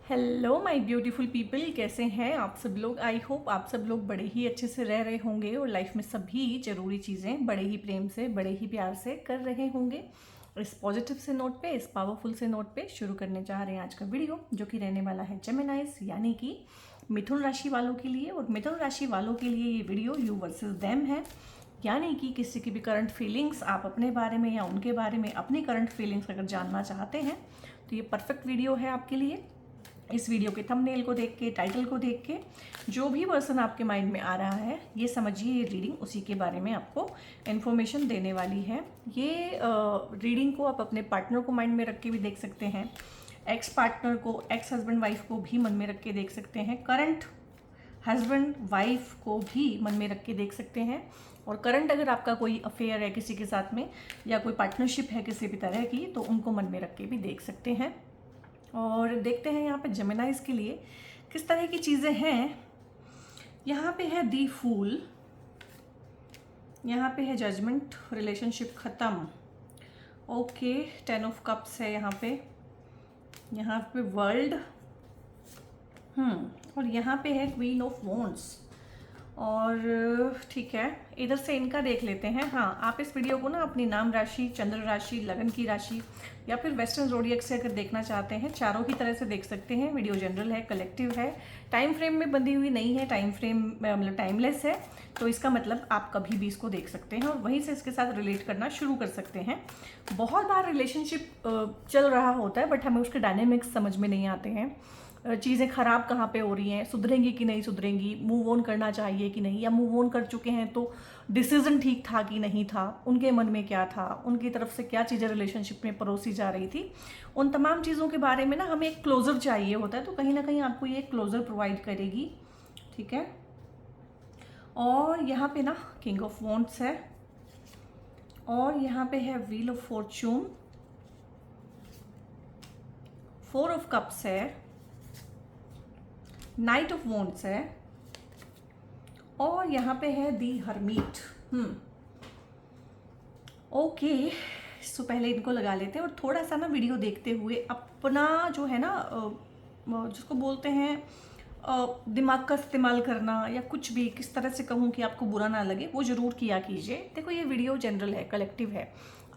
Hello my beautiful people, कैसे हैं आप सब लोग। आई होप आप सब लोग बड़े ही अच्छे से रह रहे होंगे और लाइफ में सभी ज़रूरी चीज़ें बड़े ही प्रेम से, बड़े ही प्यार से कर रहे होंगे। इस पॉजिटिव से नोट पे, इस पावरफुल से नोट पे शुरू करने जा रहे हैं आज का वीडियो, जो कि रहने वाला है जेमिनाइज यानी कि मिथुन राशि वालों के लिए। और मिथुन राशि वालों के लिए ये वीडियो यू वर्सेस देम है, यानी कि किसी की भी करंट फीलिंग्स आप अपने बारे में या उनके बारे में अपनी करंट फीलिंग्स अगर जानना चाहते हैं तो ये परफेक्ट वीडियो है आपके लिए। इस वीडियो के थंबनेल को देख के, टाइटल को देख के जो भी पर्सन आपके माइंड में आ रहा है, ये समझिए ये रीडिंग उसी के बारे में आपको इन्फॉर्मेशन देने वाली है। ये रीडिंग को आप अपने पार्टनर को माइंड में रख के भी देख सकते हैं, एक्स पार्टनर को, एक्स हस्बैंड वाइफ को भी मन में रख के देख सकते हैं, करंट हस्बैंड वाइफ को भी मन में रख के देख सकते हैं, और करंट अगर आपका कोई अफेयर है किसी के साथ में या कोई पार्टनरशिप है किसी भी तरह की, तो उनको मन में रख के भी देख सकते हैं। और देखते हैं यहाँ पे जेमिनाइज के लिए किस तरह की चीज़ें हैं। यहाँ पे है दी फूल, यहाँ पे है जजमेंट, रिलेशनशिप ख़त्म, ओके, 10 ऑफ कप्स है यहाँ पे वर्ल्ड, और यहाँ पे है क्वीन ऑफ वॉन्ड्स। और ठीक है, इधर से इनका देख लेते हैं। हाँ, आप इस वीडियो को ना अपनी नाम राशि, चंद्र राशि, लगन की राशि या फिर वेस्टर्न ज़ोडिएक से अगर देखना चाहते हैं, चारों की तरह से देख सकते हैं। वीडियो जनरल है, कलेक्टिव है, टाइम फ्रेम में बंधी हुई नहीं है, टाइम फ्रेम मतलब टाइमलेस है, तो इसका मतलब आप कभी भी इसको देख सकते हैं और वहीं से इसके साथ रिलेट करना शुरू कर सकते हैं। बहुत बार रिलेशनशिप चल रहा होता है बट हमें उसके डायनेमिक्स समझ में नहीं आते हैं, चीज़ें ख़राब कहाँ पे हो रही हैं, सुधरेंगी कि नहीं सुधरेंगी, मूव ऑन करना चाहिए कि नहीं, या मूव ऑन कर चुके हैं तो डिसीजन ठीक था कि नहीं था, उनके मन में क्या था, उनकी तरफ से क्या चीज़ें रिलेशनशिप में परोसी जा रही थी, उन तमाम चीज़ों के बारे में ना हमें एक क्लोजर चाहिए होता है, तो कहीं ना कहीं आपको ये क्लोजर प्रोवाइड करेगी। ठीक है, और यहाँ पे ना किंग ऑफ वॉन्ड्स है, और यहाँ पे है wheel of Fortune, 4 of cups है, नाइट ऑफ वॉन्ड्स है, और यहाँ पे है दी हर्मीट। ओके, सो पहले इनको लगा लेते हैं और थोड़ा सा ना वीडियो देखते हुए अपना जो है ना जिसको बोलते हैं दिमाग का इस्तेमाल करना, या कुछ भी किस तरह से कहूँ कि आपको बुरा ना लगे, वो ज़रूर किया कीजिए। देखो, ये वीडियो जनरल है, कलेक्टिव है,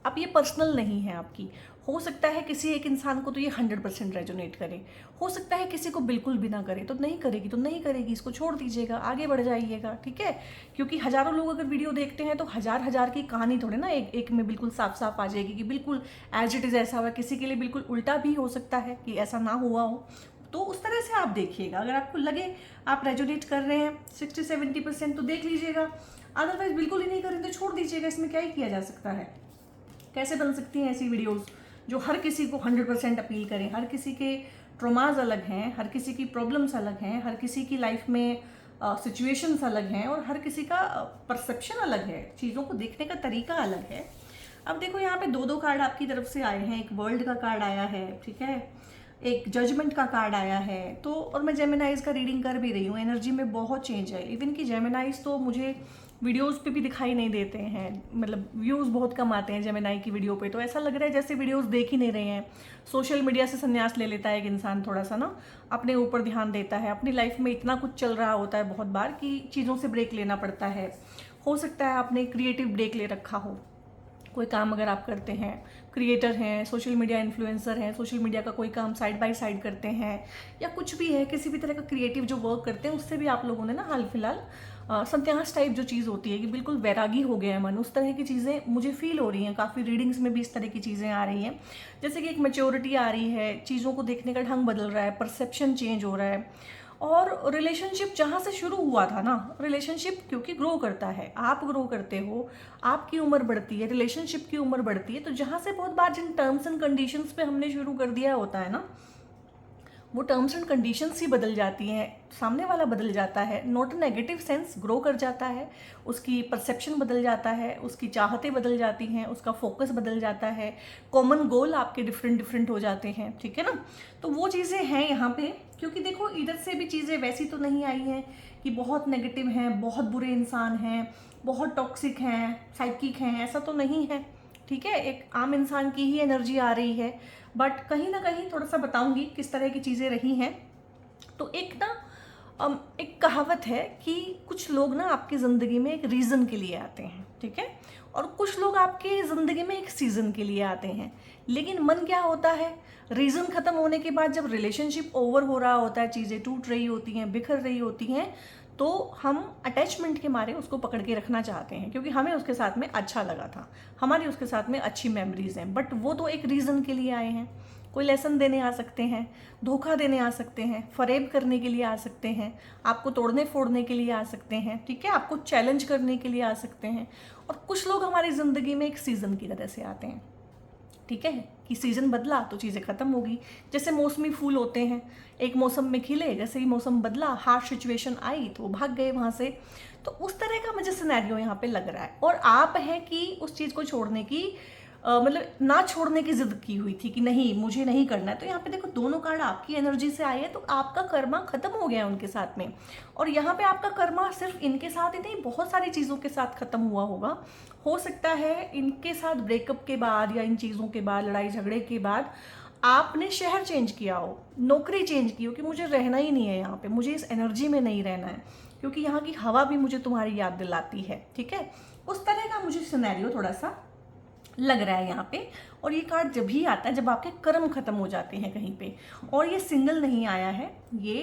अब ये पर्सनल नहीं है आपकी। हो सकता है किसी एक इंसान को तो ये 100% रेजोनेट करे, हो सकता है किसी को बिल्कुल भी ना करे, तो नहीं करेगी तो नहीं करेगी, इसको छोड़ दीजिएगा, आगे बढ़ जाइएगा। ठीक है, क्योंकि हज़ारों लोग अगर वीडियो देखते हैं तो हज़ार की कहानी थोड़े ना एक में बिल्कुल साफ साफ आ जाएगी कि बिल्कुल एज इट इज़ ऐसा हुआ। किसी के लिए बिल्कुल उल्टा भी हो सकता है कि ऐसा ना हुआ हो, तो उस तरह से आप देखिएगा। अगर आपको लगे आप रेजोनेट कर रहे हैं 60-70% तो देख लीजिएगा, अदरवाइज बिल्कुल ही नहीं करें तो छोड़ दीजिएगा। इसमें क्या ही किया जा सकता है। कैसे बन सकती हैं ऐसी वीडियोस जो हर किसी को 100% अपील करें। हर किसी के ट्रोमाज अलग हैं, हर किसी की प्रॉब्लम्स अलग हैं, हर किसी की लाइफ में सिचुएशंस अलग हैं, और हर किसी का परसेप्शन अलग है, चीज़ों को देखने का तरीका अलग है। अब देखो, यहाँ पे 2-2 कार्ड आपकी तरफ से आए हैं, एक वर्ल्ड का कार्ड आया है, ठीक है, एक जजमेंट का कार्ड आया है, तो और मैं जेमिनाइज का रीडिंग कर भी रही हूँ। एनर्जी में बहुत चेंज है, इवन कि जेमिनाइज तो मुझे वीडियोस पे भी दिखाई नहीं देते हैं, मतलब व्यूज़ बहुत कम आते हैं जेमिनाई की वीडियो पे, तो ऐसा लग रहा है जैसे वीडियोस देख ही नहीं रहे हैं। सोशल मीडिया से संन्यास ले लेता है एक इंसान, थोड़ा सा ना अपने ऊपर ध्यान देता है। अपनी लाइफ में इतना कुछ चल रहा होता है बहुत बार कि चीज़ों से ब्रेक लेना पड़ता है। हो सकता है आपने क्रिएटिव ब्रेक ले रखा हो, कोई काम अगर आप करते हैं, क्रिएटर हैं, सोशल मीडिया इन्फ्लुएंसर हैं, सोशल मीडिया का कोई काम साइड बाय साइड करते हैं, या कुछ भी है, किसी भी तरह का क्रिएटिव जो वर्क करते हैं, उससे भी आप लोगों ने ना हाल फिलहाल संन्यास टाइप जो चीज़ होती है कि बिल्कुल वैरागी हो गया है मन, उस तरह की चीज़ें मुझे फील हो रही हैं। काफ़ी रीडिंग्स में भी इस तरह की चीज़ें आ रही हैं, जैसे कि एक मैच्योरिटी आ रही है, चीज़ों को देखने का ढंग बदल रहा है, परसेप्शन चेंज हो रहा है। और रिलेशनशिप जहाँ से शुरू हुआ था ना, रिलेशनशिप क्योंकि ग्रो करता है, आप ग्रो करते हो, आपकी उम्र बढ़ती है, रिलेशनशिप की उम्र बढ़ती है, तो जहाँ से बहुत बार जिन टर्म्स एंड कंडीशंस पे हमने शुरू कर दिया होता है ना, वो टर्म्स एंड कंडीशंस ही बदल जाती हैं, सामने वाला बदल जाता है, not a negative sense, grow कर जाता है, उसकी परसेप्शन बदल जाता है, उसकी चाहतें बदल जाती हैं, उसका फोकस बदल जाता है, कॉमन गोल आपके डिफरेंट डिफरेंट हो जाते हैं। ठीक है ना, तो वो चीज़ें हैं यहाँ पे। क्योंकि देखो, इधर से भी चीज़ें वैसी तो नहीं आई हैं कि बहुत नेगेटिव हैं, बहुत बुरे इंसान हैं, बहुत टॉक्सिक हैं, साइकिक हैं, ऐसा तो नहीं है। ठीक है, एक आम इंसान की ही एनर्जी आ रही है। बट कहीं ना कहीं थोड़ा सा बताऊंगी किस तरह की चीज़ें रही हैं। तो एक ना एक कहावत है कि कुछ लोग ना आपकी ज़िंदगी में एक रीज़न के लिए आते हैं, ठीक है, और कुछ लोग आपकी ज़िंदगी में एक सीज़न के लिए आते हैं। लेकिन मन क्या होता है, रीज़न ख़त्म होने के बाद जब रिलेशनशिप ओवर हो रहा होता है, चीज़ें टूट रही होती हैं, बिखर रही होती हैं, तो हम अटैचमेंट के मारे उसको पकड़ के रखना चाहते हैं क्योंकि हमें उसके साथ में अच्छा लगा था, हमारी उसके साथ में अच्छी मेमोरीज हैं। बट वो तो एक रीज़न के लिए आए हैं, कोई लेसन देने आ सकते हैं, धोखा देने आ सकते हैं, फरेब करने के लिए आ सकते हैं, आपको तोड़ने फोड़ने के लिए आ सकते हैं, ठीक है, आपको चैलेंज करने के लिए आ सकते हैं। और कुछ लोग हमारी ज़िंदगी में एक सीज़न की तरह से आते हैं, ठीक है, कि सीज़न बदला तो चीज़ें ख़त्म होगी। जैसे मौसमी फूल होते हैं, एक मौसम में खिले, जैसे ही मौसम बदला, हार्श सिचुएशन आई तो वो भाग गए वहाँ से। तो उस तरह का मुझे सिनेरियो यहाँ पे लग रहा है। और आप हैं कि उस चीज़ को छोड़ने की मतलब ना छोड़ने की जिद की हुई थी कि नहीं मुझे नहीं करना है। तो यहाँ पे देखो दोनों कार्ड आपकी एनर्जी से आए हैं, तो आपका कर्मा खत्म हो गया है उनके साथ में। और यहाँ पे आपका कर्मा सिर्फ इनके साथ ही नहीं, बहुत सारी चीज़ों के साथ खत्म हुआ होगा। हो सकता है इनके साथ ब्रेकअप के बाद या इन चीज़ों के बाद, लड़ाई झगड़े के बाद आपने शहर चेंज किया हो, नौकरी चेंज की हो कि मुझे रहना ही नहीं है यहाँ पे, मुझे इस एनर्जी में नहीं रहना है क्योंकि यहाँ की हवा भी मुझे तुम्हारी याद दिलाती है, ठीक है। उस तरह का मुझे सिनेरियो थोड़ा सा लग रहा है यहाँ पे। और ये कार्ड जब ही आता है जब आपके कर्म खत्म हो जाते हैं कहीं पे। और ये सिंगल नहीं आया है, ये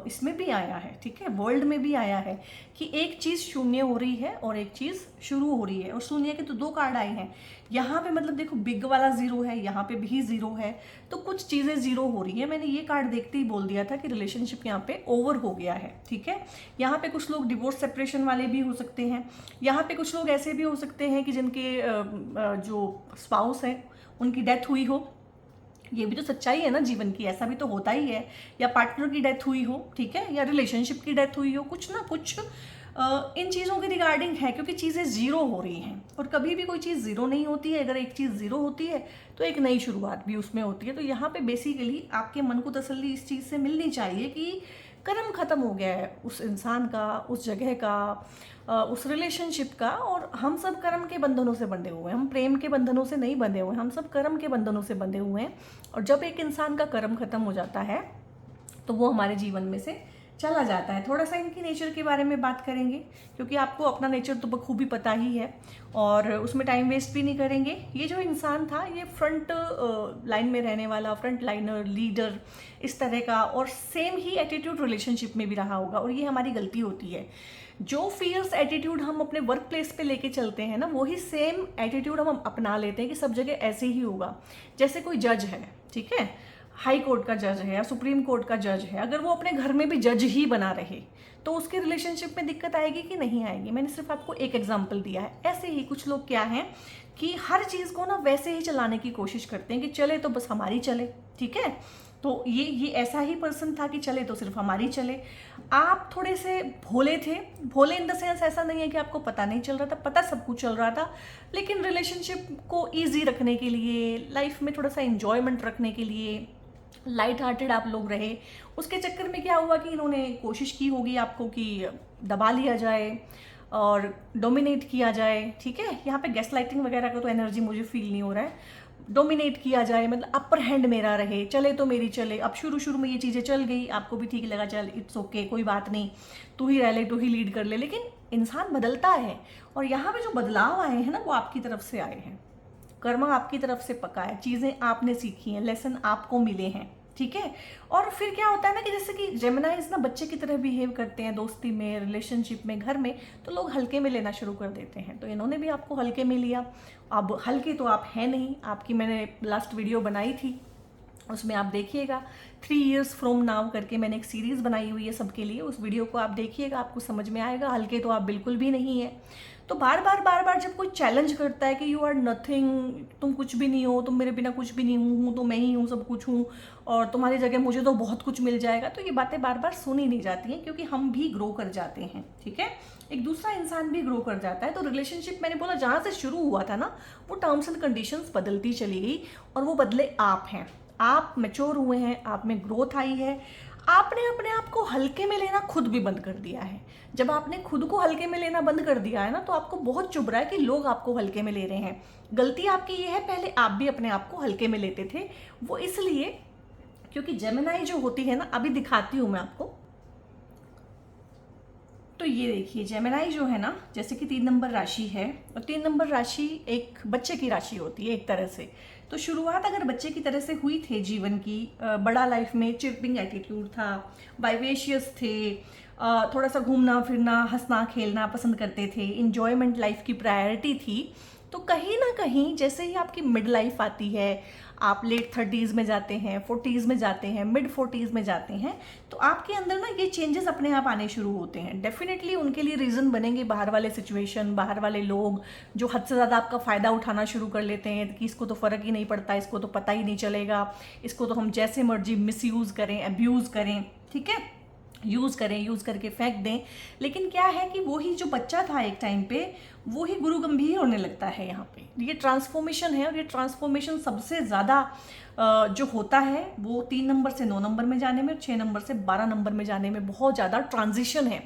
इसमें भी आया है, ठीक है, वर्ल्ड में भी आया है कि एक चीज़ शून्य हो रही है और एक चीज़ शुरू हो रही है। और शून्य के तो दो कार्ड आए हैं यहाँ पे, मतलब देखो बिग वाला जीरो है, यहाँ पे भी जीरो है, तो कुछ चीज़ें जीरो हो रही है। मैंने ये कार्ड देखते ही बोल दिया था कि रिलेशनशिप यहाँ पे ओवर हो गया है, ठीक है। यहाँ पे कुछ लोग डिवोर्स सेपरेशन वाले भी हो सकते हैं, यहाँ पे कुछ लोग ऐसे भी हो सकते हैं कि जिनके जो स्पाउस है उनकी डेथ हुई हो। ये भी तो सच्चाई है ना जीवन की, ऐसा भी तो होता ही है। या पार्टनर की डेथ हुई हो, ठीक है, या रिलेशनशिप की डेथ हुई हो, कुछ ना कुछ इन चीज़ों के रिगार्डिंग है क्योंकि चीज़ें ज़ीरो हो रही हैं। और कभी भी कोई चीज़ ज़ीरो नहीं होती है, अगर एक चीज़ ज़ीरो होती है तो एक नई शुरुआत भी उसमें होती है। तो यहाँ पे बेसिकली आपके मन को तसल्ली इस चीज़ से मिलनी चाहिए कि कर्म ख़त्म हो गया है उस इंसान का, उस जगह का, उस रिलेशनशिप का। और हम सब कर्म के बंधनों से बंधे हुए हैं, हम प्रेम के बंधनों से नहीं बंधे हुए हैं, हम सब कर्म के बंधनों से बंधे हुए हैं। और जब एक इंसान का कर्म खत्म हो जाता है तो वो हमारे जीवन में से चला जाता है। थोड़ा सा इनकी नेचर के बारे में बात करेंगे क्योंकि आपको अपना नेचर तो बखूबी पता ही है और उसमें टाइम वेस्ट भी नहीं करेंगे। ये जो इंसान था ये फ्रंट लाइन में रहने वाला, फ्रंट लाइनर, लीडर, इस तरह का, और सेम ही एटीट्यूड रिलेशनशिप में भी रहा होगा। और ये हमारी गलती होती है, जो फियर्स एटीट्यूड हम अपने वर्क प्लेस पे लेके चलते हैं ना, वही सेम एटीट्यूड हम अपना लेते हैं कि सब जगह ऐसे ही होगा। जैसे कोई जज है, ठीक है, हाई कोर्ट का जज है या सुप्रीम कोर्ट का जज है, अगर वो अपने घर में भी जज ही बना रहे तो उसके रिलेशनशिप में दिक्कत आएगी कि नहीं आएगी। मैंने सिर्फ आपको एक एग्जांपल दिया है। ऐसे ही कुछ लोग क्या हैं कि हर चीज़ को ना वैसे ही चलाने की कोशिश करते हैं कि चले तो बस हमारी चले, ठीक है। तो ये ऐसा ही पर्सन था कि चले तो सिर्फ हमारी चले। आप थोड़े से भोले थे, भोले इन द सेंस ऐसा नहीं है कि आपको पता नहीं चल रहा था, पता सब कुछ चल रहा था, लेकिन रिलेशनशिप को ईजी रखने के लिए, लाइफ में थोड़ा सा इंजॉयमेंट रखने के लिए लाइट हार्टेड आप लोग रहे। उसके चक्कर में क्या हुआ कि इन्होंने कोशिश की होगी आपको कि दबा लिया जाए और डोमिनेट किया जाए, ठीक है। यहाँ पे गैस लाइटिंग वगैरह का तो एनर्जी मुझे फील नहीं हो रहा है। डोमिनेट किया जाए मतलब अपर हैंड मेरा रहे, चले तो मेरी चले। अब शुरू में ये चीज़ें चल गई, आपको भी ठीक लगा, चल इट्स ओके, कोई बात नहीं, तू ही रह ले, तू ही लीड कर ले। लेकिन इंसान बदलता है और यहाँ पे जो बदलाव आए हैं ना वो आपकी तरफ से आए हैं, कर्मा आपकी तरफ से पका है, चीज़ें आपने सीखी हैं, लेसन आपको मिले हैं, ठीक है। और फिर क्या होता है ना कि जैसे कि जेमिनाइज ना बच्चे की तरह बिहेव करते हैं दोस्ती में, रिलेशनशिप में, घर में, तो लोग हल्के में लेना शुरू कर देते हैं। तो इन्होंने भी आपको हल्के में लिया। अब हल्के तो आप हैं नहीं, आपकी मैंने लास्ट वीडियो बनाई थी, उसमें आप देखिएगा 3 years from now करके मैंने एक सीरीज़ बनाई हुई है सबके लिए, उस वीडियो को आप देखिएगा, आपको समझ में आएगा। हल्के तो आप बिल्कुल भी नहीं है। तो बार बार जब कोई चैलेंज करता है कि यू आर नथिंग, तुम कुछ भी नहीं हो, तुम मेरे बिना कुछ भी नहीं हूँ तो मैं ही हूँ, सब कुछ हूँ, और तुम्हारी जगह मुझे तो बहुत कुछ मिल जाएगा, तो ये बातें बार बार सुनी नहीं जाती हैं क्योंकि हम भी ग्रो कर जाते हैं, ठीक है। एक दूसरा इंसान भी ग्रो कर जाता है। तो रिलेशनशिप मैंने बोला जहाँ से शुरू हुआ था ना, वो टर्म्स एंड कंडीशंस बदलती चली गई और वो बदले आप हैं। आप मैच्योर हुए हैं, आप में ग्रोथ आई है, आपने अपने आप को हल्के में लेना खुद भी बंद कर दिया है। जब आपने खुद को हल्के में लेना बंद कर दिया है ना, तो आपको बहुत चुभ रहा है कि लोग आपको हल्के में ले रहे हैं। गलती आपकी ये है, पहले आप भी अपने आप को हल्के में लेते थे। वो इसलिए क्योंकि जेमिनाई जो होती है ना, अभी दिखाती हूँ मैं आपको। तो ये देखिए जेमिनाई जो है ना, जैसे कि 3 नंबर राशि है, और 3 नंबर राशि एक बच्चे की राशि होती है एक तरह से। तो शुरुआत अगर बच्चे की तरह से हुई थी जीवन की, बड़ा लाइफ में चिरपिंग एटीट्यूड था, वाइवेशियस थे, थोड़ा सा घूमना फिरना हंसना खेलना पसंद करते थे, इंजॉयमेंट लाइफ की प्रायोरिटी थी। तो कहीं ना कहीं जैसे ही आपकी मिड लाइफ आती है, आप लेट 30s में जाते हैं, 40s में जाते हैं, मिड 40s में जाते हैं, तो आपके अंदर ना ये चेंजेस अपने आप आने शुरू होते हैं। डेफिनेटली उनके लिए रीज़न बनेंगे बाहर वाले सिचुएशन, बाहर वाले लोग जो हद से ज़्यादा आपका फ़ायदा उठाना शुरू कर लेते हैं कि इसको तो फ़र्क ही नहीं पड़ता, इसको तो पता ही नहीं चलेगा, इसको तो हम जैसे मर्जी मिसयूज़ करें, अब्यूज़ करें, ठीक है, यूज़ करें, यूज़ करके फेंक दें। लेकिन क्या है कि वो ही जो बच्चा था एक टाइम पे, वो ही गुरु गंभीर होने लगता है यहाँ पे। ये ट्रांसफॉर्मेशन है, और ये ट्रांसफॉर्मेशन सबसे ज़्यादा जो होता है वो 3 नंबर से 9 नंबर में जाने में, 6 नंबर से 12 नंबर में जाने में बहुत ज़्यादा ट्रांजिशन है,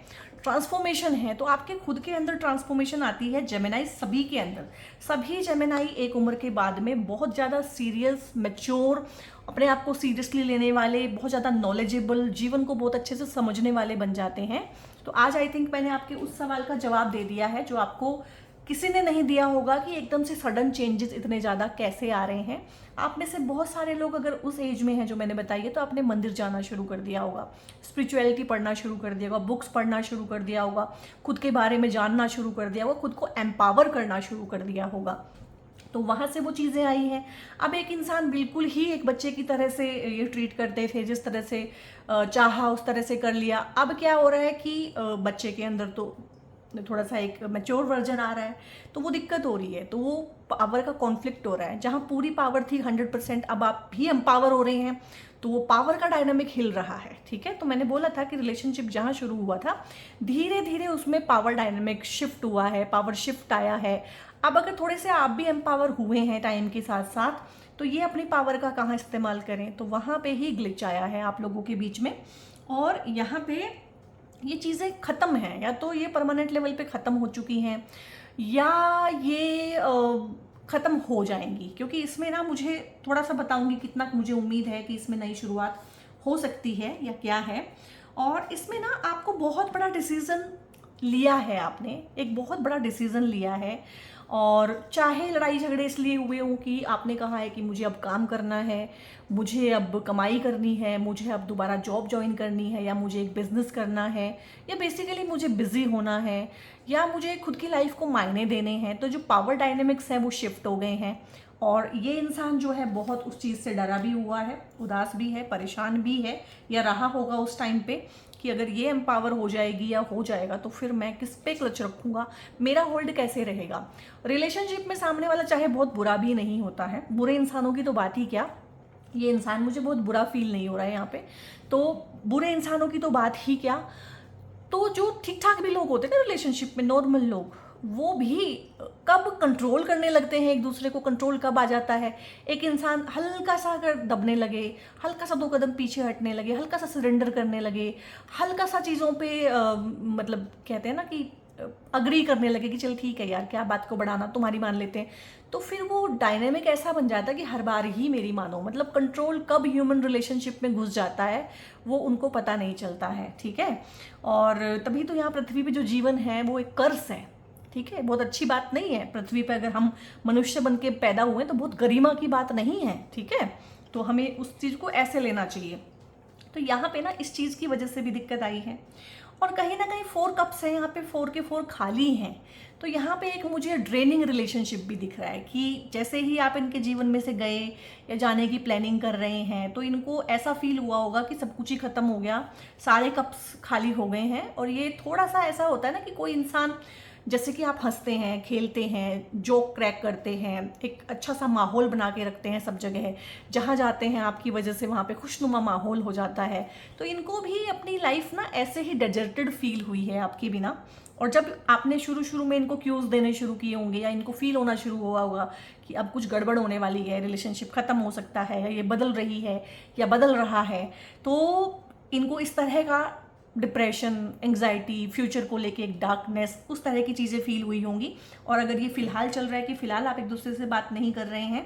ट्रांसफॉर्मेशन है। तो आपके खुद के अंदर ट्रांसफॉर्मेशन आती है, जेमिनाई सभी के अंदर। सभी जेमिनाई एक उम्र के बाद में बहुत ज़्यादा सीरियस, मैच्योर, अपने आप को सीरियसली लेने वाले, बहुत ज़्यादा नॉलेजेबल, जीवन को बहुत अच्छे से समझने वाले बन जाते हैं। तो आज आई थिंक मैंने आपके उस सवाल का जवाब दे दिया है जो आपको किसी ने नहीं दिया होगा, कि एकदम से सडन चेंजेस इतने ज़्यादा कैसे आ रहे हैं। आप में से बहुत सारे लोग अगर उस एज में हैं जो मैंने बताई है, तो आपने मंदिर जाना शुरू कर दिया होगा, स्पिरिचुअलिटी पढ़ना शुरू कर दिया होगा, बुक्स पढ़ना शुरू कर दिया होगा, खुद के बारे में जानना शुरू कर दिया होगा, खुद को एम्पावर करना शुरू कर दिया होगा। तो वहाँ से वो चीज़ें आई हैं। अब एक इंसान बिल्कुल ही एक बच्चे की तरह से ये ट्रीट करते थे, जिस तरह से चाहा उस तरह से कर लिया। अब क्या हो रहा है कि बच्चे के अंदर तो थोड़ा सा एक मैच्योर वर्जन आ रहा है, तो वो दिक्कत हो रही है, तो वो पावर का कॉन्फ्लिक्ट हो रहा है। जहाँ पूरी पावर थी 100%, अब आप भी एम्पावर हो रहे हैं, तो वो पावर का डायनामिक हिल रहा है, ठीक है। तो मैंने बोला था कि रिलेशनशिप जहाँ शुरू हुआ था, धीरे धीरे उसमें पावर डायनामिक शिफ्ट हुआ है, पावर शिफ्ट आया है। अब अगर थोड़े से आप भी एम्पावर हुए हैं टाइम के साथ साथ, तो ये अपनी पावर का कहाँ इस्तेमाल करें, तो वहाँ पे ही ग्लिच आया है आप लोगों के बीच में। और यहाँ पे ये चीज़ें ख़त्म हैं, या तो ये परमानेंट लेवल पे ख़त्म हो चुकी हैं, या ये ख़त्म हो जाएंगी। क्योंकि इसमें ना मुझे थोड़ा सा बताऊंगी कितना मुझे उम्मीद है कि इसमें नई शुरुआत हो सकती है या क्या है। और इसमें ना आपको बहुत बड़ा डिसीज़न लिया है, आपने एक बहुत बड़ा डिसीज़न लिया है। और चाहे लड़ाई झगड़े इसलिए हुए हों कि आपने कहा है कि मुझे अब काम करना है, मुझे अब कमाई करनी है, मुझे अब दोबारा जॉब ज्वाइन करनी है, या मुझे एक बिज़नेस करना है, या बेसिकली मुझे बिज़ी होना है, या मुझे खुद की लाइफ को मायने देने हैं। तो जो पावर डायनेमिक्स हैं वो शिफ्ट हो गए हैं। और ये इंसान जो है बहुत उस चीज़ से डरा भी हुआ है, उदास भी है, परेशान भी है, या रहा होगा उस टाइम पे कि अगर ये एम्पावर हो जाएगी या हो जाएगा तो फिर मैं किस पे क्लच रखूँगा, मेरा होल्ड कैसे रहेगा। रिलेशनशिप में सामने वाला चाहे बहुत बुरा भी नहीं होता है, बुरे इंसानों की तो बात ही क्या, ये इंसान मुझे बहुत बुरा फील नहीं हो रहा है यहाँ पे, तो बुरे इंसानों की तो बात ही क्या। तो जो ठीक ठाक भी लोग होते हैं ना रिलेशनशिप में, नॉर्मल लोग, वो भी कब कंट्रोल करने लगते हैं एक दूसरे को, कंट्रोल कब आ जाता है। एक इंसान हल्का सा अगर दबने लगे, हल्का सा 2 कदम पीछे हटने लगे, हल्का सा सरेंडर करने लगे, हल्का सा चीज़ों पे मतलब कहते हैं ना कि अग्री करने लगे कि चल ठीक है यार, क्या बात को बढ़ाना, तुम्हारी मान लेते हैं, तो फिर वो डायनेमिक ऐसा बन जाता है कि हर बार ही मेरी मानो। मतलब कंट्रोल कब ह्यूमन रिलेशनशिप में घुस जाता है वो उनको पता नहीं चलता है, ठीक है। और तभी तो यहाँ पृथ्वी पे जो जीवन है वो एक कर्स है, ठीक है, बहुत अच्छी बात नहीं है। पृथ्वी पे अगर हम मनुष्य बन के पैदा हुए तो बहुत गरिमा की बात नहीं है, ठीक है। तो हमें उस चीज़ को ऐसे लेना चाहिए। तो यहाँ पे ना इस चीज़ की वजह से भी दिक्कत आई है। और कहीं ना कहीं 4 कप्स हैं यहाँ पे, 4 के 4 खाली हैं। तो यहाँ पे एक मुझे ड्रेनिंग रिलेशनशिप भी दिख रहा है कि जैसे ही आप इनके जीवन में से गए या जाने की प्लानिंग कर रहे हैं, तो इनको ऐसा फील हुआ होगा कि सब कुछ ही खत्म हो गया, सारे कप्स खाली हो गए हैं। और ये थोड़ा सा ऐसा होता है ना कि कोई इंसान जैसे कि आप हंसते हैं, खेलते हैं, जोक क्रैक करते हैं, एक अच्छा सा माहौल बना के रखते हैं सब जगह, जहाँ जाते हैं आपकी वजह से वहाँ पे खुशनुमा माहौल हो जाता है। तो इनको भी अपनी लाइफ ना ऐसे ही डेजर्टेड फील हुई है आपकी बिना। और जब आपने शुरू शुरू में इनको क्यूज देने शुरू किए होंगे या इनको फील होना शुरू हुआ होगा कि अब कुछ गड़बड़ होने वाली है, रिलेशनशिप खत्म हो सकता है, या ये बदल रही है या बदल रहा है, तो इनको इस तरह का डिप्रेशन, एंग्जाइटी, फ्यूचर को लेके एक डार्कनेस, उस तरह की चीज़ें फील हुई होंगी। और अगर ये फिलहाल चल रहा है कि फिलहाल आप एक दूसरे से बात नहीं कर रहे हैं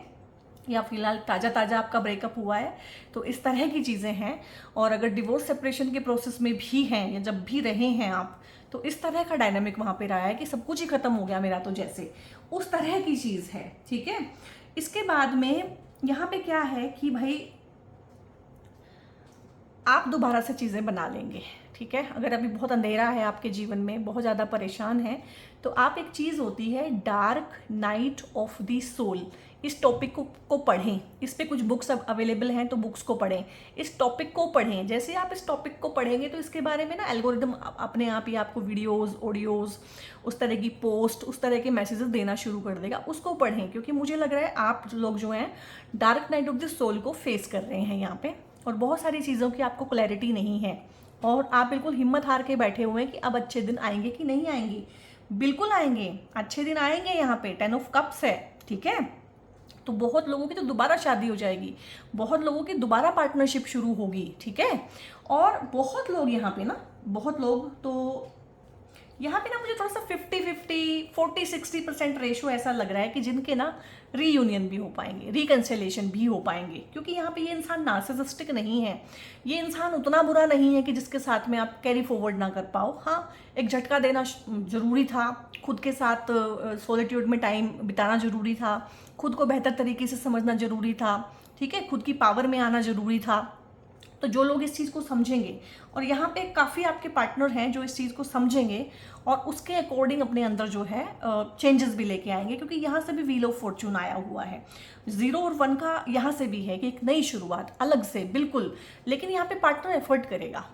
या फिलहाल ताज़ा ताज़ा आपका ब्रेकअप हुआ है, तो इस तरह की चीज़ें हैं। और अगर डिवोर्स सेपरेशन के प्रोसेस में भी हैं या जब भी रहे हैं आप, तो इस तरह का डायनामिक वहाँ पे रहा है कि सब कुछ ही खत्म हो गया मेरा, तो जैसे उस तरह की चीज़ है। ठीक है, इसके बाद में यहाँ पे क्या है कि भाई आप दोबारा से चीज़ें बना लेंगे। ठीक है, अगर अभी बहुत अंधेरा है आपके जीवन में, बहुत ज़्यादा परेशान है, तो आप एक चीज़ होती है dark night of the soul, इस टॉपिक को पढ़ें। इस पे कुछ बुक्स अब अवेलेबल हैं, तो बुक्स को पढ़ें, इस टॉपिक को पढ़ें। जैसे आप इस टॉपिक को पढ़ेंगे तो इसके बारे में ना एल्गोरिदम अपने आप ही आपको वीडियोस, ऑडियोज़, उस तरह की पोस्ट, उस तरह के मैसेजेस देना शुरू कर देगा। उसको पढ़ें, क्योंकि मुझे लग रहा है आप लोग जो हैं dark night of the soul को फेस कर रहे हैं यहाँ पे, और बहुत सारी चीज़ों की आपको क्लैरिटी नहीं है, और आप बिल्कुल हिम्मत हार के बैठे हुए हैं कि अब अच्छे दिन आएंगे कि नहीं आएंगे। बिल्कुल आएंगे, अच्छे दिन आएंगे। यहाँ पे 10 ऑफ कप्स है। ठीक है, तो बहुत लोगों की तो दोबारा शादी हो जाएगी, बहुत लोगों की दोबारा पार्टनरशिप शुरू होगी। ठीक है, और बहुत लोग यहाँ पे ना, बहुत लोग तो यहाँ पे ना मुझे थोड़ा सा 50-50, 40-60% रेशो ऐसा लग रहा है कि जिनके ना रीयूनियन भी हो पाएंगे, रिकन्सिलेशन भी हो पाएंगे, क्योंकि यहाँ पे ये इंसान नार्सिसिस्टिक नहीं है, ये इंसान उतना बुरा नहीं है कि जिसके साथ में आप कैरी फॉरवर्ड ना कर पाओ। हाँ, एक झटका देना ज़रूरी था, खुद के साथ सॉलिट्यूड में टाइम बिताना ज़रूरी था, खुद को बेहतर तरीके से समझना ज़रूरी था। ठीक है, खुद की पावर में आना ज़रूरी था। तो जो लोग इस चीज़ को समझेंगे, और यहाँ पे काफ़ी आपके पार्टनर हैं जो इस चीज़ को समझेंगे और उसके अकॉर्डिंग अपने अंदर जो है चेंजेस भी लेके आएंगे, क्योंकि यहाँ से भी व्हील ऑफ फॉर्चून आया हुआ है। 0 और 1 का यहाँ से भी है कि एक नई शुरुआत अलग से बिल्कुल, लेकिन यहाँ पे पार्टनर एफर्ट करेगा,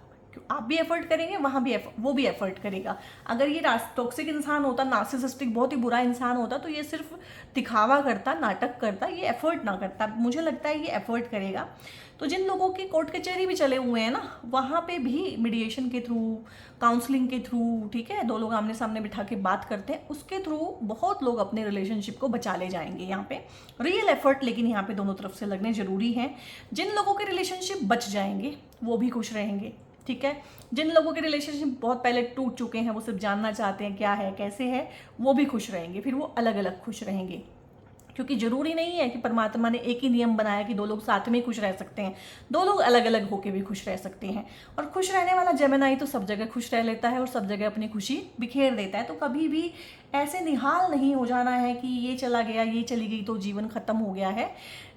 आप भी एफर्ट करेंगे, वहाँ भी वो भी एफर्ट करेगा। अगर ये टॉक्सिक इंसान होता, नार्सिसिस्टिक बहुत ही बुरा इंसान होता, तो ये सिर्फ दिखावा करता, नाटक करता, ये एफर्ट ना करता। मुझे लगता है ये एफर्ट करेगा। तो जिन लोगों की कोर्ट कचहरी भी चले हुए हैं ना, वहाँ पे भी मीडिएशन के थ्रू, काउंसलिंग के थ्रू, ठीक है, 2 लोग आमने सामने बिठा के बात करते हैं, उसके थ्रू बहुत लोग अपने रिलेशनशिप को बचा ले जाएंगे। यहाँ पे रियल एफर्ट लेकिन यहाँ पे दोनों तरफ से लगने जरूरी हैं। जिन लोगों के रिलेशनशिप बच जाएंगे वो भी खुश रहेंगे। ठीक है, जिन लोगों के रिलेशनशिप बहुत पहले टूट चुके हैं, वो सिर्फ जानना चाहते हैं क्या है कैसे है, वो भी खुश रहेंगे, फिर वो अलग अलग खुश रहेंगे। क्योंकि जरूरी नहीं है कि परमात्मा ने एक ही नियम बनाया कि 2 लोग साथ में ही खुश रह सकते हैं, 2 लोग अलग अलग होकर भी खुश रह सकते हैं। और खुश रहने वाला जेमिनी तो सब जगह खुश रह लेता है और सब जगह अपनी खुशी बिखेर देता है। तो कभी भी ऐसे निहाल नहीं हो जाना है कि ये चला गया, ये चली गई तो जीवन खत्म हो गया है।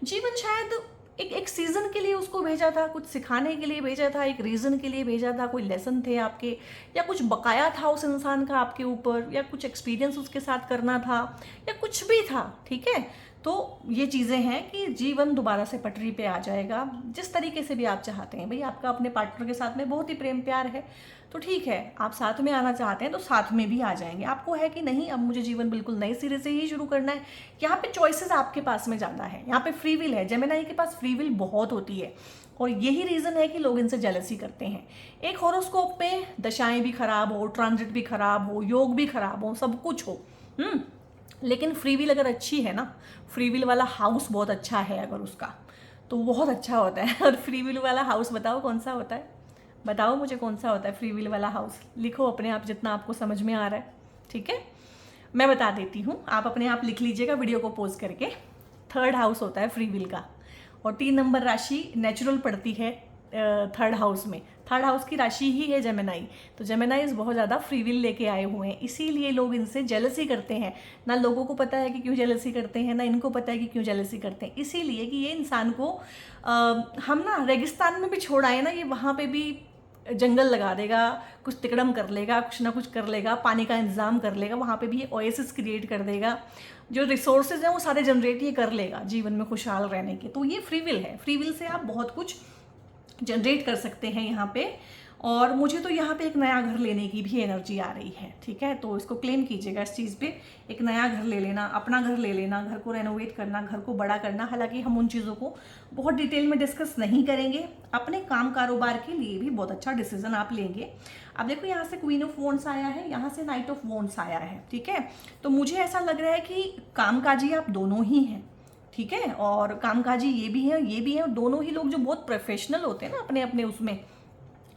जीवन शायद एक सीजन के लिए उसको भेजा था, कुछ सिखाने के लिए भेजा था, एक रीज़न के लिए भेजा था, कोई लेसन थे आपके, या कुछ बकाया था उस इंसान का आपके ऊपर, या कुछ एक्सपीरियंस उसके साथ करना था, या कुछ भी था। ठीक है, तो ये चीज़ें हैं कि जीवन दोबारा से पटरी पे आ जाएगा जिस तरीके से भी आप चाहते हैं। भाई आपका अपने पार्टनर के साथ में बहुत ही प्रेम प्यार है, तो ठीक है, आप साथ में आना चाहते हैं तो साथ में भी आ जाएंगे। आपको है कि नहीं अब मुझे जीवन बिल्कुल नए सिरे से ही शुरू करना है, यहाँ पे चॉइसेस आपके पास में ज़्यादा है, यहाँ पे फ्री विल है। जेमिनी के पास फ्री विल बहुत होती है, और यही रीज़न है कि लोग इनसे जेलसी करते हैं। एक हॉरोस्कोप में दशाएं भी खराब हो, ट्रांजिट भी खराब हो, योग भी खराब हो, सब कुछ हो, लेकिन फ्री विल अगर अच्छी है ना, फ्री विल वाला हाउस बहुत अच्छा है अगर उसका, तो बहुत अच्छा होता है। और फ्री विल वाला हाउस बताओ कौन सा होता है, बताओ मुझे कौन सा होता है फ्री विल वाला हाउस। लिखो अपने आप जितना आपको समझ में आ रहा है। ठीक है, मैं बता देती हूँ, आप अपने आप लिख लीजिएगा वीडियो को पॉज करके। 3rd हाउस होता है फ्री विल का, और 3 नंबर राशि नेचुरल पड़ती है 3rd हाउस में। 3rd हाउस की राशि ही है जेमिनी, तो जेमिनी बहुत ज़्यादा फ्री विल लेके आए हुए हैं, इसीलिए लोग इनसे जेलसी करते हैं। ना लोगों को पता है कि क्यों जेलसी करते हैं, ना इनको पता है कि क्यों जेलसी करते हैं। इसीलिए कि ये इंसान को हम ना रेगिस्तान में भी छोड़ आए ना, ये वहाँ पे भी जंगल लगा देगा, कुछ तिकड़म कर लेगा, कुछ ना कुछ कर लेगा, पानी का इंतजाम कर लेगा, वहाँ पे भी ये ओएसिस क्रिएट कर देगा, जो रिसोर्सेज हैं वो सारे जनरेट ये कर लेगा जीवन में खुशहाल रहने के। तो ये फ्री विल है, फ्री विल से आप बहुत कुछ जनरेट कर सकते हैं यहाँ पे। और मुझे तो यहाँ पे एक नया घर लेने की भी एनर्जी आ रही है, ठीक है। तो इसको क्लेम कीजिएगा इस चीज़ पे, एक नया घर ले लेना, अपना घर ले लेना, घर को रेनोवेट करना, घर को बड़ा करना। हालांकि हम उन चीज़ों को बहुत डिटेल में डिस्कस नहीं करेंगे, अपने काम कारोबार के लिए भी बहुत अच्छा डिसीजन आप लेंगे। अब देखो यहाँ से क्वीन ऑफ वॉन्ड्स आया है, यहाँ से नाइट ऑफ वॉन्ड्स आया है, ठीक है। तो मुझे ऐसा लग रहा है कि कामकाजी आप दोनों ही हैं, ठीक है। और कामकाजी ये भी है, ये भी है, और दोनों ही लोग जो बहुत प्रोफेशनल होते हैं ना अपने अपने उसमें,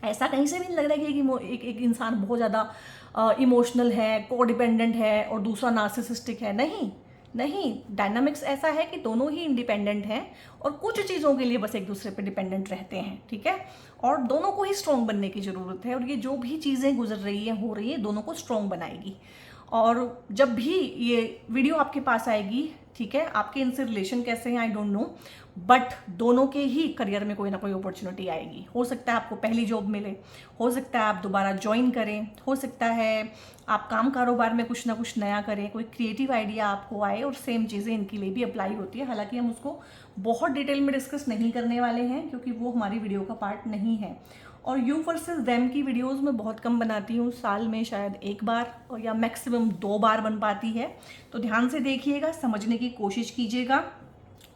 ऐसा कहीं से भी नहीं लग रहा है कि एक इंसान बहुत ज़्यादा इमोशनल है, कोडिपेंडेंट है और दूसरा नार्सिसिस्टिक है। नहीं नहीं, डायनामिक्स ऐसा है कि दोनों ही इंडिपेंडेंट हैं और कुछ चीज़ों के लिए बस एक दूसरे पे डिपेंडेंट रहते हैं, ठीक है। और दोनों को ही स्ट्रॉन्ग बनने की ज़रूरत है, और ये जो भी चीज़ें गुजर रही हैं, हो रही है, दोनों को स्ट्रॉन्ग बनाएगी। और जब भी ये वीडियो आपके पास आएगी, ठीक है, आपके इनसे रिलेशन कैसे हैं आई डोंट नो, बट दोनों के ही करियर में कोई ना कोई अपॉर्चुनिटी आएगी। हो सकता है आपको पहली जॉब मिले, हो सकता है आप दोबारा ज्वाइन करें, हो सकता है आप काम कारोबार में कुछ ना कुछ नया करें, कोई क्रिएटिव आइडिया आपको आए, और सेम चीज़ें इनके लिए भी अप्लाई होती है। हालांकि हम उसको बहुत डिटेल में डिस्कस नहीं करने वाले हैं क्योंकि वो हमारी वीडियो का पार्ट नहीं है। और यू वर्सेस देम की वीडियोस मैं बहुत कम बनाती हूँ, साल में शायद एक बार और या मैक्सिमम 2 बार बन पाती है। तो ध्यान से देखिएगा, समझने की कोशिश कीजिएगा।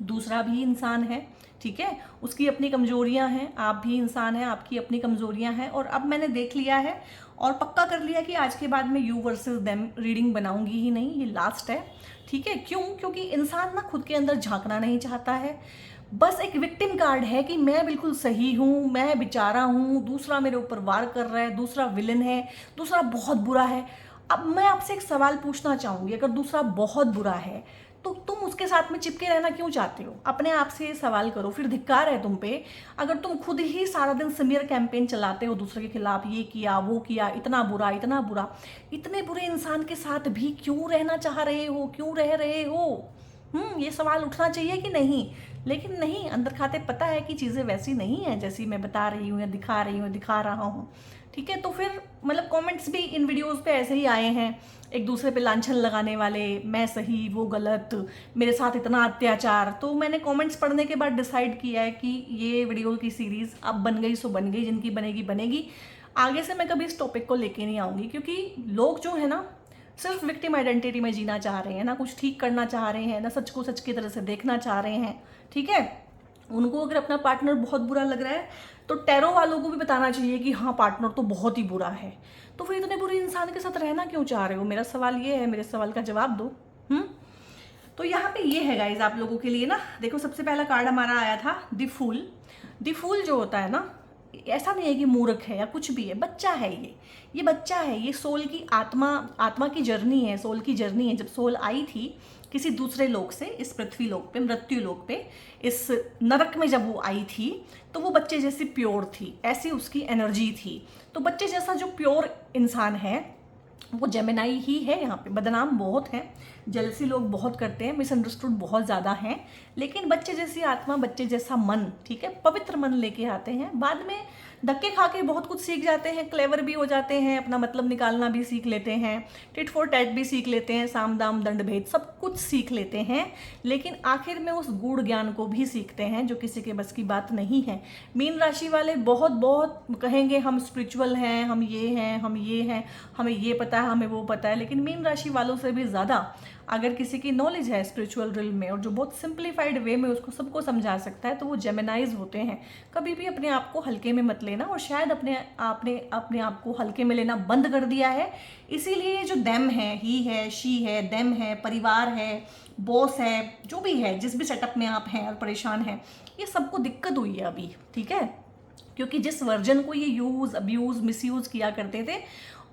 दूसरा भी इंसान है, ठीक है, उसकी अपनी कमजोरियां हैं, आप भी इंसान हैं, आपकी अपनी कमजोरियां हैं। और अब मैंने देख लिया है और पक्का कर लिया कि आज के बाद मैं यू वर्सेस देम रीडिंग बनाऊंगी ही नहीं, ये लास्ट है, ठीक है। क्यों? क्योंकि इंसान ना खुद के अंदर झांकना नहीं चाहता है, बस एक विक्टिम कार्ड है कि मैं बिल्कुल सही हूँ, मैं बेचारा हूँ, दूसरा मेरे ऊपर वार कर रहा है, दूसरा विलन है, दूसरा बहुत बुरा है। अब मैं आपसे एक सवाल पूछना चाहूँगी, अगर दूसरा बहुत बुरा है तो तुम उसके साथ में चिपके रहना क्यों चाहते हो? अपने आप से ये सवाल करो, फिर धिक्कार है तुम पे अगर तुम खुद ही सारा दिन स्मीयर कैंपेन चलाते हो दूसरे के खिलाफ, ये किया वो किया, इतना बुरा इतना बुरा। इतने बुरे इंसान के साथ भी क्यों रहना चाह रहे हो, क्यों रह रहे हो? ये सवाल उठना चाहिए कि नहीं? लेकिन नहीं, अंदर खाते पता है कि चीज़ें वैसी नहीं है जैसी मैं बता रही हूँ या दिखा रही हूँ, दिखा रहा हूँ, ठीक है। तो फिर मतलब कमेंट्स भी इन वीडियोस पे ऐसे ही आए हैं, एक दूसरे पे लांछन लगाने वाले, मैं सही वो गलत, मेरे साथ इतना अत्याचार। तो मैंने कमेंट्स पढ़ने के बाद डिसाइड किया है कि ये वीडियो की सीरीज़ अब बन गई सो बन गई, जिनकी बनेगी बनेगी। आगे से मैं कभी इस टॉपिक को लेके नहीं आऊँगी, क्योंकि लोग जो है ना सिर्फ विक्टिम आइडेंटिटी में जीना चाह रहे हैं, ना कुछ ठीक करना चाह रहे हैं, ना सच को सच की तरह से देखना चाह रहे हैं, ठीक है। उनको अगर अपना पार्टनर बहुत बुरा लग रहा है तो टैरो वालों को भी बताना चाहिए कि हाँ पार्टनर तो बहुत ही बुरा है। तो फिर इतने बुरे इंसान के साथ रहना क्यों चाह रहे हो? मेरा सवाल ये है, मेरे सवाल का जवाब दो। तो यहाँ पे ये है गाइज आप लोगों के लिए ना, देखो सबसे पहला कार्ड हमारा आया था द फूल। द फूल जो होता है ना, ऐसा नहीं है कि मूर्ख है या कुछ भी है, बच्चा है ये बच्चा है, ये सोल की आत्मा की जर्नी है, सोल की जर्नी है। जब सोल आई थी किसी दूसरे लोक से इस पृथ्वी लोक पे, मृत्यु लोक पे, इस नरक में जब वो आई थी तो वो बच्चे जैसी प्योर थी, ऐसी उसकी एनर्जी थी। तो बच्चे जैसा जो प्योर इंसान है वो जेमिनाई ही है। यहाँ पे बदनाम बहुत हैं, जेलसी लोग बहुत करते हैं, मिसअंडरस्टूड बहुत ज़्यादा हैं, लेकिन बच्चे जैसी आत्मा, बच्चे जैसा मन, ठीक है, पवित्र मन लेके आते हैं। बाद में धक्के खा के बहुत कुछ सीख जाते हैं, क्लेवर भी हो जाते हैं, अपना मतलब निकालना भी सीख लेते हैं, टिट फॉर टैट भी सीख लेते हैं, साम दाम दंड भेद सब कुछ सीख लेते हैं, लेकिन आखिर में उस गूढ़ ज्ञान को भी सीखते हैं जो किसी के बस की बात नहीं है। मीन राशि वाले बहुत बहुत कहेंगे हम स्पिरिचुअल हैं, हम ये हैं, हम ये हैं, हमें ये पता है, हमें वो पता है, लेकिन मीन राशि वालों से भी ज़्यादा अगर किसी की नॉलेज है स्पिरिचुअल रिल्म में और जो बहुत सिंप्लीफाइड वे में उसको सबको समझा सकता है, तो वो जेमिनाइज होते हैं। कभी भी अपने आप को हल्के में मत लेना, और शायद अपने आप को हल्के में लेना बंद कर दिया है। इसीलिए जो देम है, ही है, शी है, देम है, परिवार है, बॉस है, जो भी है, जिस भी सेटअप में आप हैं और परेशान हैं, ये सबको दिक्कत हुई है अभी, ठीक है। क्योंकि जिस वर्जन को ये यूज़, अब्यूज़, मिसयूज़ किया करते थे,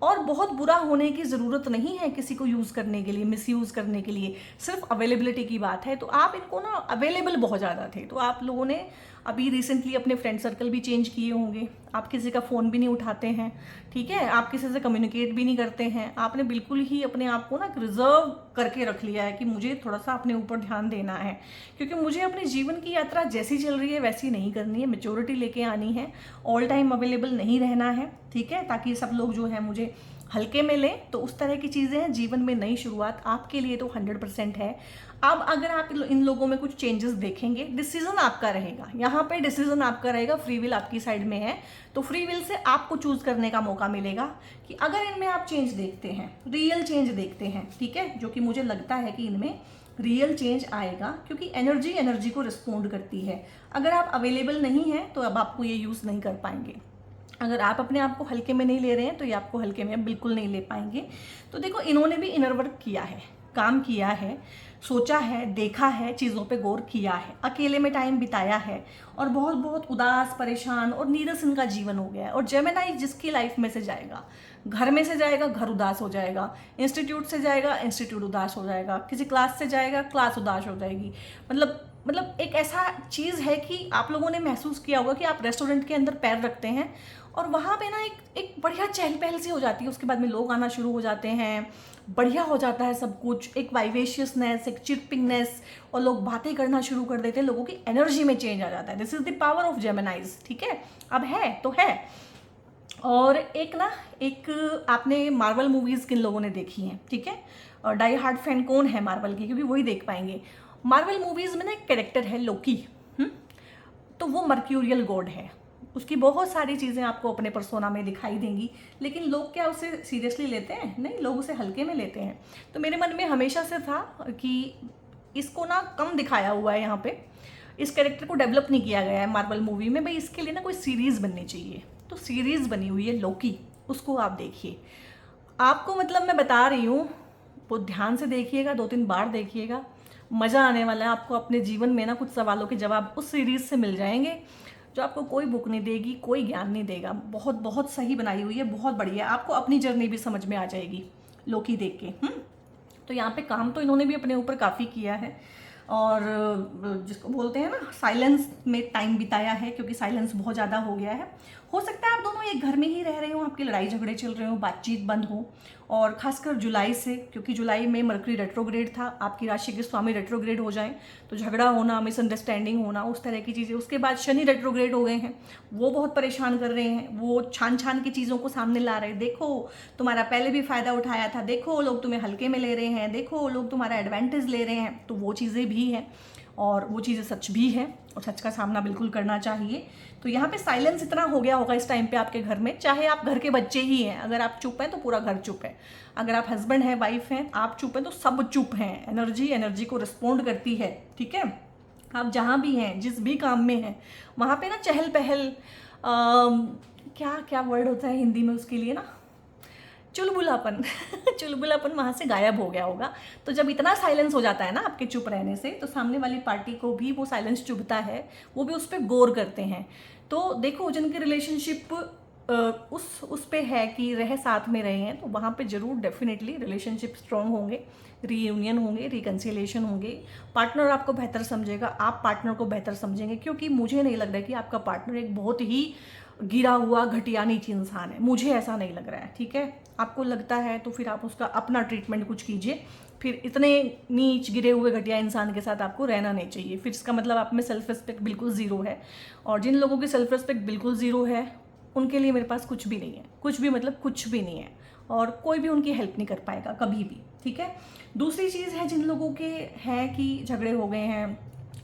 और बहुत बुरा होने की ज़रूरत नहीं है किसी को यूज़ करने के लिए, मिसयूज़ करने के लिए, सिर्फ अवेलेबिलिटी की बात है। तो आप इनको ना अवेलेबल बहुत ज़्यादा थे, तो आप लोगों ने अभी रिसेंटली अपने फ्रेंड सर्कल भी चेंज किए होंगे, आप किसी का फ़ोन भी नहीं उठाते हैं, ठीक है, आप किसी से कम्युनिकेट भी नहीं करते हैं, आपने बिल्कुल ही अपने आप को ना रिजर्व करके रख लिया है कि मुझे थोड़ा सा अपने ऊपर ध्यान देना है, क्योंकि मुझे अपने जीवन की यात्रा जैसी चल रही है वैसी नहीं करनी है, मैच्योरिटी लेके आनी है, ऑल टाइम अवेलेबल नहीं रहना है, ठीक है, ताकि सब लोग जो है मुझे हल्के में लें तो उस तरह की चीज़ें हैं। जीवन में नई शुरुआत आपके लिए तो 100% है। अब अगर आप इन लोगों में कुछ चेंजेस देखेंगे, डिसीजन आपका रहेगा, यहाँ पे डिसीजन आपका रहेगा, फ्री विल आपकी साइड में है, तो फ्री विल से आपको चूज करने का मौका मिलेगा कि अगर इनमें आप चेंज देखते हैं, रियल चेंज देखते हैं, ठीक है, जो कि मुझे लगता है कि इनमें रियल चेंज आएगा, क्योंकि एनर्जी को रिस्पोंड करती है। अगर आप अवेलेबल नहीं है तो अब आपको ये यूज़ नहीं कर पाएंगे। अगर आप अपने आप को हल्के में नहीं ले रहे हैं तो ये आपको हल्के में बिल्कुल नहीं ले पाएंगे। तो देखो, इन्होंने भी इनर वर्क किया है, काम किया है, सोचा है, देखा है, चीज़ों पे गौर किया है, अकेले में टाइम बिताया है, और बहुत बहुत उदास, परेशान और नीरस इनका जीवन हो गया है। और जेमिनी जिसकी लाइफ में से जाएगा, घर में से जाएगा, घर उदास हो जाएगा, इंस्टीट्यूट से जाएगा, इंस्टीट्यूट उदास हो जाएगा, किसी क्लास से जाएगा, क्लास उदास हो जाएगी। मतलब एक ऐसा चीज़ है कि आप लोगों ने महसूस किया होगा कि आप रेस्टोरेंट के अंदर पैर रखते हैं और वहाँ पे ना एक बढ़िया चहल पहल सी हो जाती है, उसके बाद में लोग आना शुरू हो जाते हैं, बढ़िया हो जाता है सब कुछ, एक वाइवेशियसनेस, एक चिरपिंगनेस, और लोग बातें करना शुरू कर देते हैं, लोगों की एनर्जी में चेंज आ जाता है। This is the power of Geminis, ठीक है। अब है तो है। और एक आपने मार्वल मूवीज़ किन लोगों ने देखी हैं, ठीक है, और डाई हार्ड फैन कौन है मार्वल की, क्योंकि वही देख पाएंगे। मार्वल मूवीज़ में ना एक कैरेक्टर है लोकी, तो वो मर्क्यूरियल गॉड है, उसकी बहुत सारी चीज़ें आपको अपने पर्सोना में दिखाई देंगी, लेकिन लोग क्या उसे सीरियसली लेते हैं? नहीं, लोग उसे हल्के में लेते हैं। तो मेरे मन में हमेशा से था कि इसको ना कम दिखाया हुआ है, यहाँ पे इस कैरेक्टर को डेवलप नहीं किया गया है मार्वल मूवी में, भाई इसके लिए ना कोई सीरीज़ बननी चाहिए। तो सीरीज़ बनी हुई है लोकी, उसको आप देखिए। आपको मतलब मैं बता रही हूँ, वो ध्यान से देखिएगा, 2-3 बार देखिएगा, मज़ा आने वाला है आपको। अपने जीवन में ना कुछ सवालों के जवाब उस सीरीज़ से मिल जाएंगे जो आपको कोई बुक नहीं देगी, कोई ज्ञान नहीं देगा। बहुत बहुत सही बनाई हुई है, बहुत बढ़िया, आपको अपनी जर्नी भी समझ में आ जाएगी लोकी देख के। तो यहाँ पे काम तो इन्होंने भी अपने ऊपर काफ़ी किया है, और जिसको बोलते हैं ना, साइलेंस में टाइम बिताया है, क्योंकि साइलेंस बहुत ज़्यादा हो गया है। हो सकता है आप दोनों एक घर में ही रह रहे हो, आपकी लड़ाई झगड़े चल रहे हो, बातचीत बंद हो, और खासकर जुलाई से, क्योंकि जुलाई में मरकरी रेट्रोग्रेड था, आपकी राशि के स्वामी रेट्रोग्रेड हो जाएं तो झगड़ा होना, मिसअंडरस्टैंडिंग होना, उस तरह की चीज़ें। उसके बाद शनि रेट्रोग्रेड हो गए हैं, वो बहुत परेशान कर रहे हैं, वो छान छान की चीज़ों को सामने ला रहे हैं। देखो, तुम्हारा पहले भी फ़ायदा उठाया था, देखो लोग तुम्हें हल्के में ले रहे हैं, देखो लोग तुम्हारा एडवांटेज ले रहे हैं। तो वो चीज़ें भी हैं, और वो चीज़ें सच भी है, और सच का सामना बिल्कुल करना चाहिए। तो यहाँ पे साइलेंस इतना हो गया होगा इस टाइम पे आपके घर में, चाहे आप घर के बच्चे ही हैं, अगर आप चुप हैं तो पूरा घर चुप है, अगर आप हस्बैंड हैं, वाइफ हैं, आप चुप हैं तो सब चुप हैं। एनर्जी को रिस्पोंड करती है, ठीक है। आप जहाँ भी हैं, जिस भी काम में हैं, वहाँ पे ना चहल पहल, क्या क्या वर्ड होता है हिंदी में उसके लिए ना, चुलबुलापन चुलबुलापन वहाँ से गायब हो गया होगा। तो जब इतना साइलेंस हो जाता है ना आपके चुप रहने से, तो सामने वाली पार्टी को भी वो साइलेंस चुभता है, वो भी उस पर गौर करते हैं। तो देखो, जिनकी रिलेशनशिप उस पे है कि रह साथ में रहे हैं, तो वहाँ पे जरूर डेफिनेटली रिलेशनशिप स्ट्रॉन्ग होंगे, रीयूनियन होंगे, रिकन्सिलेशन होंगे, पार्टनर आपको बेहतर समझेगा, आप पार्टनर को बेहतर समझेंगे। क्योंकि मुझे नहीं लग रहा है कि आपका पार्टनर एक बहुत ही गिरा हुआ, घटिया, नीची इंसान है, मुझे ऐसा नहीं लग रहा है, ठीक है। आपको लगता है तो फिर आप उसका अपना ट्रीटमेंट कुछ कीजिए, फिर इतने नीच गिरे हुए घटिया इंसान के साथ आपको रहना नहीं चाहिए। फिर इसका मतलब आप में सेल्फ रिस्पेक्ट बिल्कुल ज़ीरो है, और जिन लोगों की सेल्फ रिस्पेक्ट बिल्कुल ज़ीरो है, उनके लिए मेरे पास कुछ भी नहीं है, कुछ भी मतलब कुछ भी नहीं है, और कोई भी उनकी हेल्प नहीं कर पाएगा कभी भी, ठीक है। दूसरी चीज़ है, जिन लोगों के हैं कि झगड़े हो गए हैं,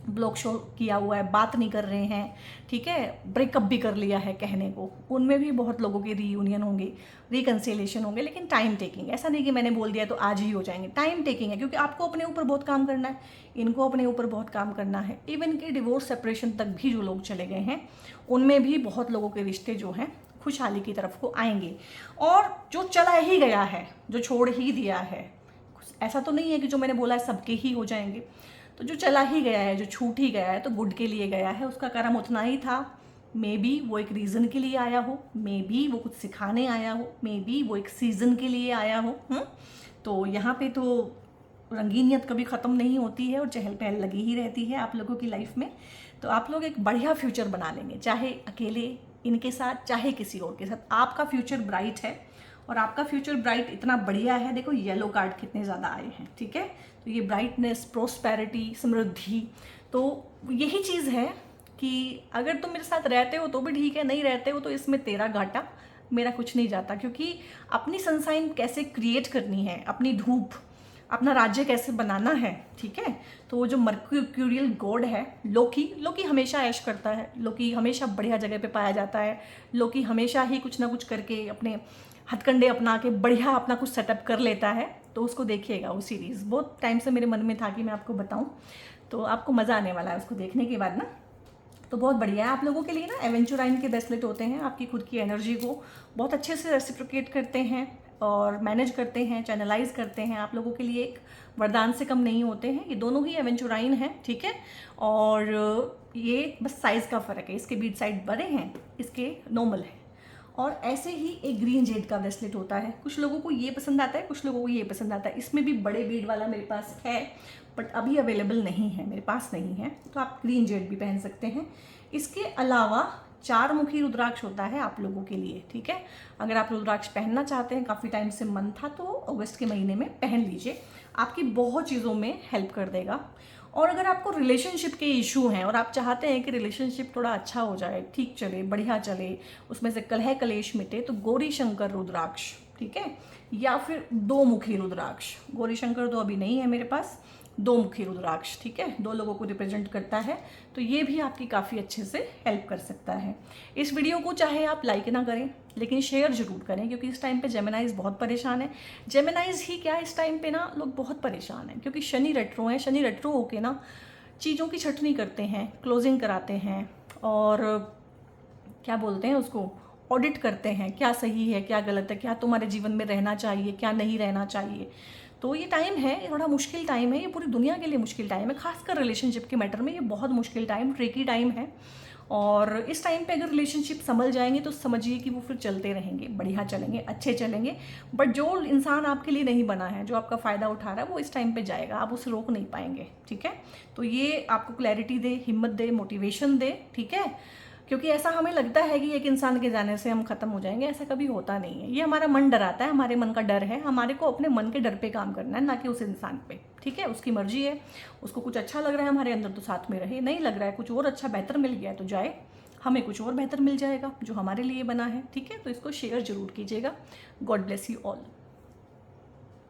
ब्लॉक शो किया हुआ है, बात नहीं कर रहे हैं, ठीक है, ब्रेकअप भी कर लिया है कहने को, उनमें भी बहुत लोगों के रीयूनियन होंगे, रिकन्सिलेशन होंगे, लेकिन टाइम टेकिंग। ऐसा नहीं कि मैंने बोल दिया तो आज ही हो जाएंगे, टाइम टेकिंग है, क्योंकि आपको अपने ऊपर बहुत काम करना है, इनको अपने ऊपर बहुत काम करना है। इवन कि डिवोर्स सेपरेशन तक भी जो लोग चले गए हैं, उनमें भी बहुत लोगों के रिश्ते जो हैं खुशहाली की तरफ को आएंगे। और जो चला ही गया है, जो छोड़ ही दिया है, ऐसा तो नहीं है कि जो मैंने बोला है सबके ही हो जाएंगे, तो जो चला ही गया है, जो छूट ही गया है, तो गुड के लिए गया है, उसका कर्म उतना ही था। मे बी वो एक रीज़न के लिए आया हो, मे बी वो कुछ सिखाने आया हो, मे बी वो एक सीज़न के लिए आया हो। तो यहाँ पे तो रंगीनियत कभी ख़त्म नहीं होती है, और चहल पहल लगी ही रहती है आप लोगों की लाइफ में। तो आप लोग एक बढ़िया फ्यूचर बना लेंगे, चाहे अकेले इनके साथ, चाहे किसी और के साथ। आपका फ्यूचर ब्राइट है, और आपका फ्यूचर ब्राइट इतना बढ़िया है। देखो येलो कार्ड कितने ज़्यादा आए हैं, ठीक है। तो ये ब्राइटनेस, प्रोस्पेरिटी, समृद्धि, तो यही चीज़ है कि अगर तुम मेरे साथ रहते हो तो भी ठीक है, नहीं रहते हो तो इसमें तेरा घाटा, मेरा कुछ नहीं जाता, क्योंकि अपनी सनसाइन कैसे क्रिएट करनी है, अपनी धूप, अपना राज्य कैसे बनाना है, ठीक है। तो वो जो मर्क्यूरियल गॉड है लोकी हमेशा ऐश करता है, लोकी हमेशा बढ़िया जगह पे पाया जाता है, लोकी हमेशा ही कुछ ना कुछ करके अपने हथकंडे अपना के बढ़िया अपना कुछ सेटअप कर लेता है। तो उसको देखिएगा, वो सीरीज़ बहुत टाइम से मेरे मन में था कि मैं आपको बताऊं, तो आपको मज़ा आने वाला है उसको देखने के बाद ना। तो बहुत बढ़िया है आप लोगों के लिए ना। एवेंचुराइन के ब्रेसलेट होते हैं, आपकी खुद की एनर्जी को बहुत अच्छे से रेसिप्रोकेट करते हैं और मैनेज करते हैं, चैनलाइज करते हैं। आप लोगों के लिए एक वरदान से कम नहीं होते हैं। ये दोनों ही एवेंचुराइन हैं, ठीक है। और ये बस साइज़ का फ़र्क है, इसके बीट साइड बड़े हैं, इसके नॉर्मल है। और ऐसे ही एक ग्रीन जेड का ब्रेसलेट होता है, कुछ लोगों को ये पसंद आता है, कुछ लोगों को ये पसंद आता है। इसमें भी बड़े बीड वाला मेरे पास है, बट अभी अवेलेबल नहीं है, मेरे पास नहीं है, तो आप ग्रीन जेड भी पहन सकते हैं। इसके अलावा 4 मुखी रुद्राक्ष होता है आप लोगों के लिए, ठीक है। अगर आप रुद्राक्ष पहनना चाहते हैं, काफ़ी टाइम से मन था, तो अगस्त के महीने में पहन लीजिए, आपकी बहुत चीज़ों में हेल्प कर देगा। और अगर आपको रिलेशनशिप के इशू हैं और आप चाहते हैं कि रिलेशनशिप थोड़ा अच्छा हो जाए, ठीक चले, बढ़िया चले, उसमें से कलह कलेश मिटे, तो गौरी शंकर रुद्राक्ष, ठीक है, या फिर 2 मुखी रुद्राक्ष। गौरी शंकर तो अभी नहीं है मेरे पास, 2 मुखी रुद्राक्ष, ठीक है, 2 लोगों को रिप्रेजेंट करता है, तो ये भी आपकी काफ़ी अच्छे से हेल्प कर सकता है। इस वीडियो को चाहे आप लाइक ना करें, लेकिन शेयर जरूर करें, क्योंकि इस टाइम पे जेमिनाइज बहुत परेशान है। जेमिनाइज ही क्या, इस टाइम पे ना लोग बहुत परेशान हैं, क्योंकि शनि रेट्रो है। शनि रेट्रो होके ना चीज़ों की छटनी करते हैं, क्लोजिंग कराते हैं, और क्या बोलते हैं उसको, ऑडिट करते हैं, क्या सही है, क्या गलत है, क्या तुम्हारे जीवन में रहना चाहिए, क्या नहीं रहना चाहिए। तो ये टाइम है, ये थोड़ा मुश्किल टाइम है, ये पूरी दुनिया के लिए मुश्किल टाइम है, खासकर रिलेशनशिप के मैटर में ये बहुत मुश्किल टाइम, ट्रिकी टाइम है। और इस टाइम पे अगर रिलेशनशिप संभल जाएंगे तो समझिए कि वो फिर चलते रहेंगे, बढ़िया चलेंगे, अच्छे चलेंगे। बट जो इंसान आपके लिए नहीं बना है, जो आपका फ़ायदा उठा रहा है, वो इस टाइम पे जाएगा, आप उसे रोक नहीं पाएंगे, ठीक है। तो ये आपको क्लैरिटी दे, हिम्मत दे, मोटिवेशन दे, ठीक है। क्योंकि ऐसा हमें लगता है कि एक इंसान के जाने से हम खत्म हो जाएंगे, ऐसा कभी होता नहीं है। ये हमारा मन डराता है, हमारे मन का डर है, हमारे को अपने मन के डर पे काम करना है, ना कि उस इंसान पे, ठीक है। उसकी मर्जी है, उसको कुछ अच्छा लग रहा है हमारे अंदर तो साथ में रहे, नहीं लग रहा है, कुछ और अच्छा बेहतर मिल गया है तो जाए, हमें कुछ और बेहतर मिल जाएगा जो हमारे लिए बना है, ठीक है। तो इसको शेयर जरूर कीजिएगा। God bless you all.